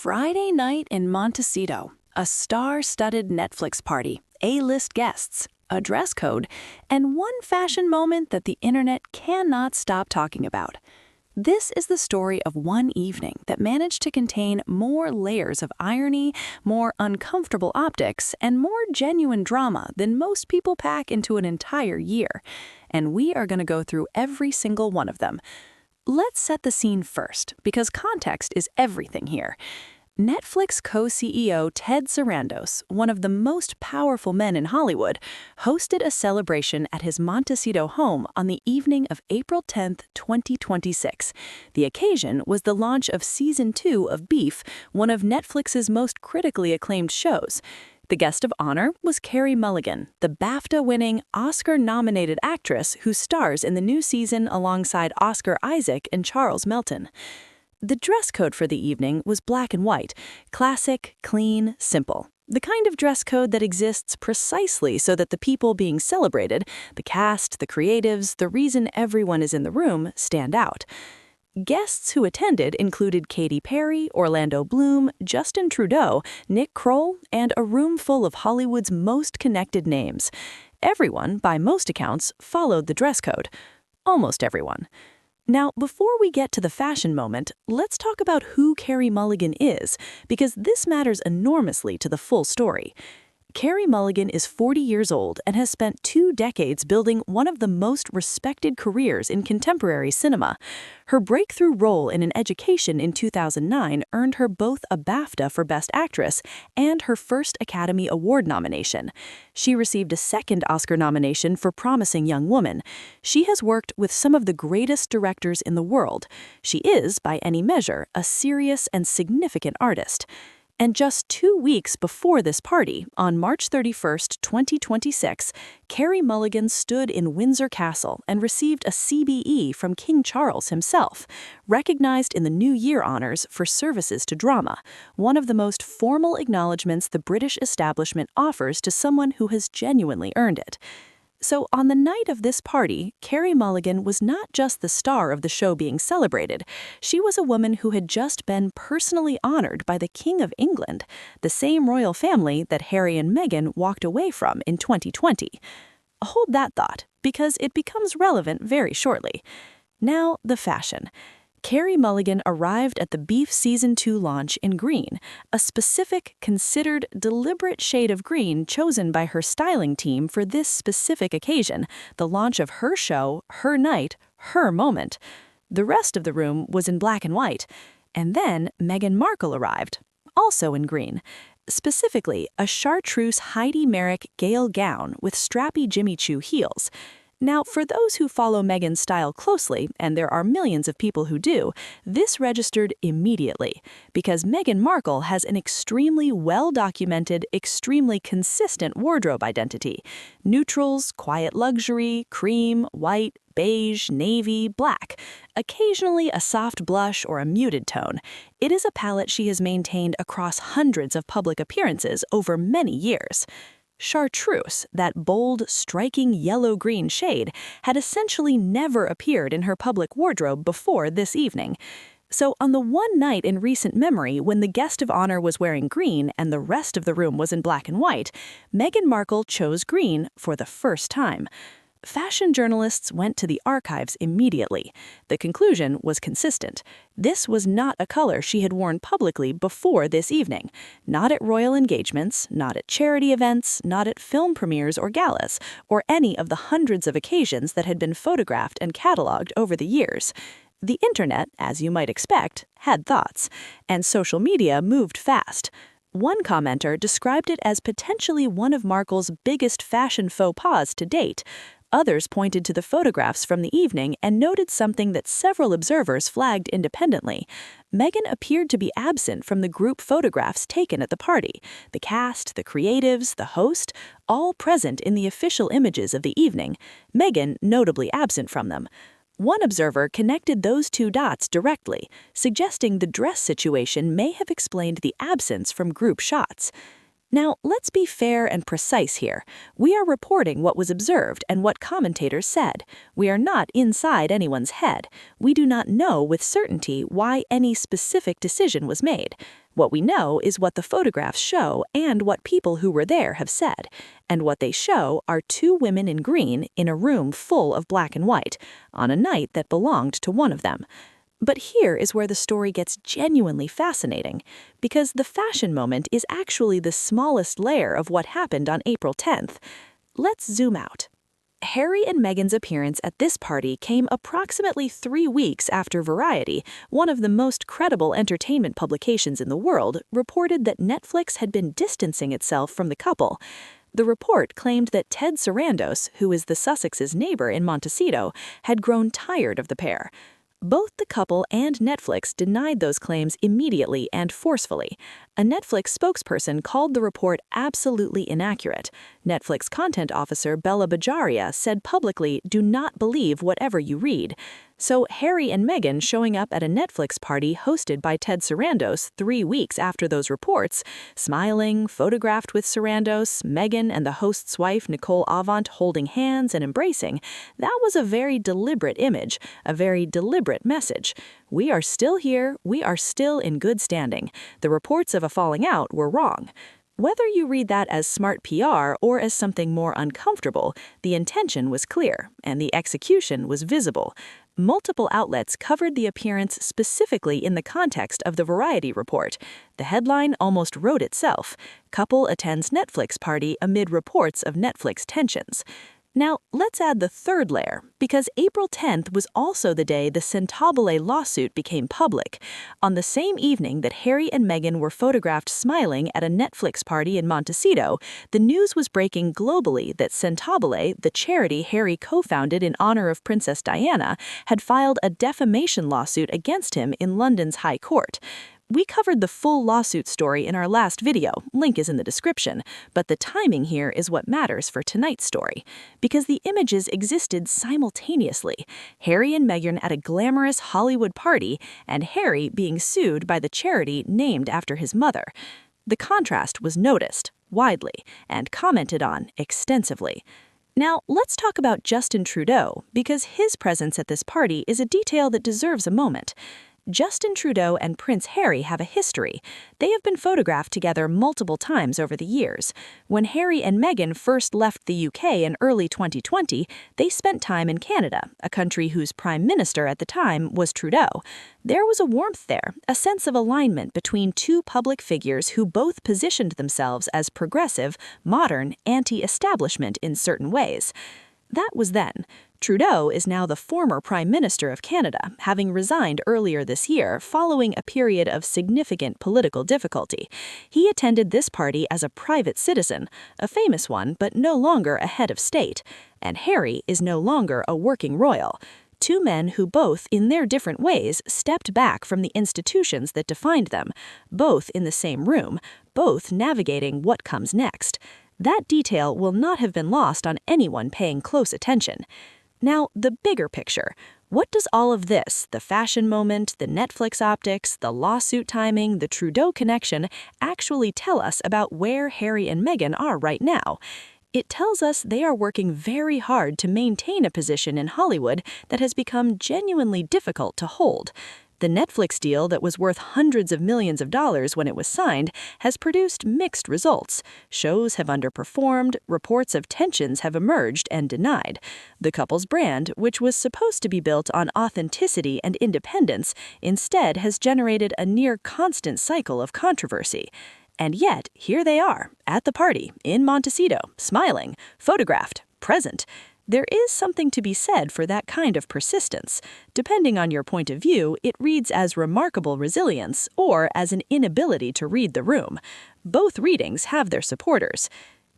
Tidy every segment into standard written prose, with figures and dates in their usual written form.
Friday night in Montecito, a star-studded Netflix party, A-list guests, a dress code, and one fashion moment that the internet cannot stop talking about. This is the story of one evening that managed to contain more layers of irony, more uncomfortable optics, and more genuine drama than most people pack into an entire year. And we are going to go through every single one of them. Let's set the scene first, because context is everything here. Netflix co-CEO Ted Sarandos, one of the most powerful men in Hollywood, hosted a celebration at his Montecito home on the evening of April 10, 2026. The occasion was the launch of Season 2 of Beef, one of Netflix's most critically acclaimed shows. The guest of honor was Carrie Mulligan, the BAFTA-winning, Oscar-nominated actress who stars in the new season alongside Oscar Isaac and Charles Melton. The dress code for the evening was black and white, classic, clean, simple. The kind of dress code that exists precisely so that the people being celebrated, the cast, the creatives, the reason everyone is in the room, stand out. Guests who attended included Katy Perry, Orlando Bloom, Justin Trudeau, Nick Kroll, and a room full of Hollywood's most connected names. Everyone, by most accounts, followed the dress code. Almost everyone. Now, before we get to the fashion moment, let's talk about who Carrie Mulligan is, because this matters enormously to the full story. Carrie Mulligan is 40 years old and has spent 2 decades building one of the most respected careers in contemporary cinema. Her breakthrough role in An Education in 2009 earned her both a BAFTA for Best Actress and her first Academy Award nomination. She received a second Oscar nomination for Promising Young Woman. She has worked with some of the greatest directors in the world. She is, by any measure, a serious and significant artist. And just 2 weeks before this party, on March 31, 2026, Carrie Mulligan stood in Windsor Castle and received a CBE from King Charles himself, recognized in the New Year honors for services to drama, one of the most formal acknowledgments the British establishment offers to someone who has genuinely earned it. So on the night of this party, Carrie Mulligan was not just the star of the show being celebrated. She was a woman who had just been personally honored by the King of England, the same royal family that Harry and Meghan walked away from in 2020. Hold that thought, because it becomes relevant very shortly. Now, the fashion. Carrie Mulligan arrived at the Beef Season 2 launch in green, a specific, considered, deliberate shade of green chosen by her styling team for this specific occasion, the launch of her show, her night, her moment. The rest of the room was in black and white. And then Meghan Markle arrived, also in green. Specifically, a chartreuse Heidi Merrick Gale gown with strappy Jimmy Choo heels. Now, for those who follow Meghan's style closely, and there are millions of people who do, this registered immediately, because Meghan Markle has an extremely well-documented, extremely consistent wardrobe identity. Neutrals, quiet luxury, cream, white, beige, navy, black, occasionally a soft blush or a muted tone. It is a palette she has maintained across hundreds of public appearances over many years. Chartreuse, that bold, striking yellow-green shade, had essentially never appeared in her public wardrobe before this evening. So on the one night in recent memory when the guest of honor was wearing green and the rest of the room was in black and white, Meghan Markle chose green for the first time. Fashion journalists went to the archives immediately. The conclusion was consistent. This was not a color she had worn publicly before this evening. Not at royal engagements, not at charity events, not at film premieres or galas, or any of the hundreds of occasions that had been photographed and cataloged over the years. The internet, as you might expect, had thoughts, and social media moved fast. One commenter described it as potentially one of Markle's biggest fashion faux pas to date. Others pointed to the photographs from the evening and noted something that several observers flagged independently. Meghan appeared to be absent from the group photographs taken at the party. The cast, the creatives, the host, all present in the official images of the evening. Meghan notably absent from them. One observer connected those 2 dots directly, suggesting the dress situation may have explained the absence from group shots. Now, let's be fair and precise here. We are reporting what was observed and what commentators said. We are not inside anyone's head. We do not know with certainty why any specific decision was made. What we know is what the photographs show and what people who were there have said. And what they show are two women in green in a room full of black and white, on a night that belonged to one of them. But here is where the story gets genuinely fascinating, because the fashion moment is actually the smallest layer of what happened on April 10th. Let's zoom out. Harry and Meghan's appearance at this party came approximately 3 weeks after Variety, one of the most credible entertainment publications in the world, reported that Netflix had been distancing itself from the couple. The report claimed that Ted Sarandos, who is the Sussex's neighbor in Montecito, had grown tired of the pair. Both the couple and Netflix denied those claims immediately and forcefully. A Netflix spokesperson called the report absolutely inaccurate. Netflix content officer Bella Bajaria said publicly, "Do not believe whatever you read." So Harry and Meghan showing up at a Netflix party hosted by Ted Sarandos 3 weeks after those reports, smiling, photographed with Sarandos, Meghan and the host's wife Nicole Avant holding hands and embracing, that was a very deliberate image, a very deliberate message. We are still here, we are still in good standing. The reports of a falling out were wrong. Whether you read that as smart PR or as something more uncomfortable, the intention was clear, and the execution was visible. Multiple outlets covered the appearance specifically in the context of the Variety report. The headline almost wrote itself: "Couple attends Netflix party amid reports of Netflix tensions." Now, let's add the third layer, because April 10th was also the day the Centobele lawsuit became public. On the same evening that Harry and Meghan were photographed smiling at a Netflix party in Montecito, the news was breaking globally that Centobele, the charity Harry co-founded in honor of Princess Diana, had filed a defamation lawsuit against him in London's High Court. We covered the full lawsuit story in our last video, link is in the description, but the timing here is what matters for tonight's story. Because the images existed simultaneously, Harry and Meghan at a glamorous Hollywood party, and Harry being sued by the charity named after his mother. The contrast was noticed, widely, and commented on extensively. Now, let's talk about Justin Trudeau, because his presence at this party is a detail that deserves a moment. Justin Trudeau and Prince Harry have a history. They have been photographed together multiple times over the years. When Harry and Meghan first left the UK in early 2020, they spent time in Canada, a country whose Prime Minister at the time was Trudeau. There was a warmth there, a sense of alignment between two public figures who both positioned themselves as progressive, modern, anti-establishment in certain ways. That was then. Trudeau is now the former Prime Minister of Canada, having resigned earlier this year following a period of significant political difficulty. He attended this party as a private citizen, a famous one but no longer a head of state. And Harry is no longer a working royal. Two men who both, in their different ways, stepped back from the institutions that defined them, both in the same room, both navigating what comes next. That detail will not have been lost on anyone paying close attention. Now, the bigger picture. What does all of this, the fashion moment, the Netflix optics, the lawsuit timing, the Trudeau connection, actually tell us about where Harry and Meghan are right now? It tells us they are working very hard to maintain a position in Hollywood that has become genuinely difficult to hold. The Netflix deal that was worth hundreds of millions of dollars when it was signed has produced mixed results. Shows have underperformed, reports of tensions have emerged and denied. The couple's brand, which was supposed to be built on authenticity and independence, instead has generated a near constant cycle of controversy. And yet, here they are, at the party, in Montecito, smiling, photographed, present. There is something to be said for that kind of persistence. Depending on your point of view, it reads as remarkable resilience or as an inability to read the room. Both readings have their supporters.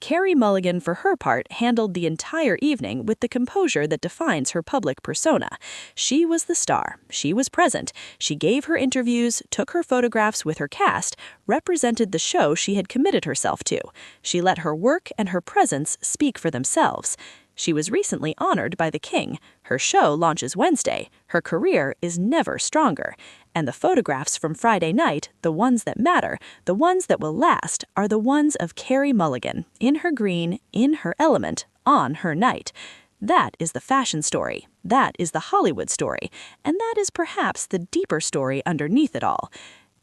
Carrie Mulligan, for her part, handled the entire evening with the composure that defines her public persona. She was the star. She was present. She gave her interviews, took her photographs with her cast, represented the show she had committed herself to. She let her work and her presence speak for themselves. She was recently honored by the King. Her show launches Wednesday. Her career is never stronger. And the photographs from Friday night, the ones that matter, the ones that will last, are the ones of Carrie Mulligan, in her green, in her element, on her night. That is the fashion story. That is the Hollywood story. And that is perhaps the deeper story underneath it all.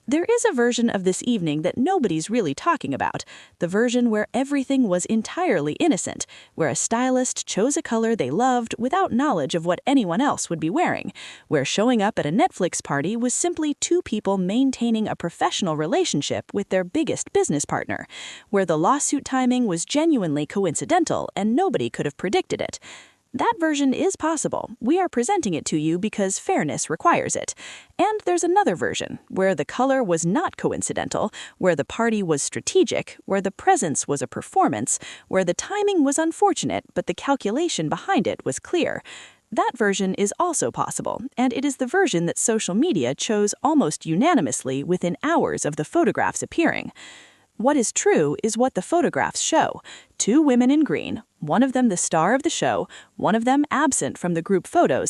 There is a version of this evening that nobody's really talking about, the version where everything was entirely innocent, where a stylist chose a color they loved without knowledge of what anyone else would be wearing, where showing up at a Netflix party was simply two people maintaining a professional relationship with their biggest business partner, where the lawsuit timing was genuinely coincidental and nobody could have predicted it. That version is possible. We are presenting it to you because fairness requires it. And there's another version, where the color was not coincidental, where the party was strategic, where the presence was a performance, where the timing was unfortunate, but the calculation behind it was clear. That version is also possible, and it is the version that social media chose almost unanimously within hours of the photographs appearing. What is true is what the photographs show. Two women in green, one of them the star of the show, one of them absent from the group photos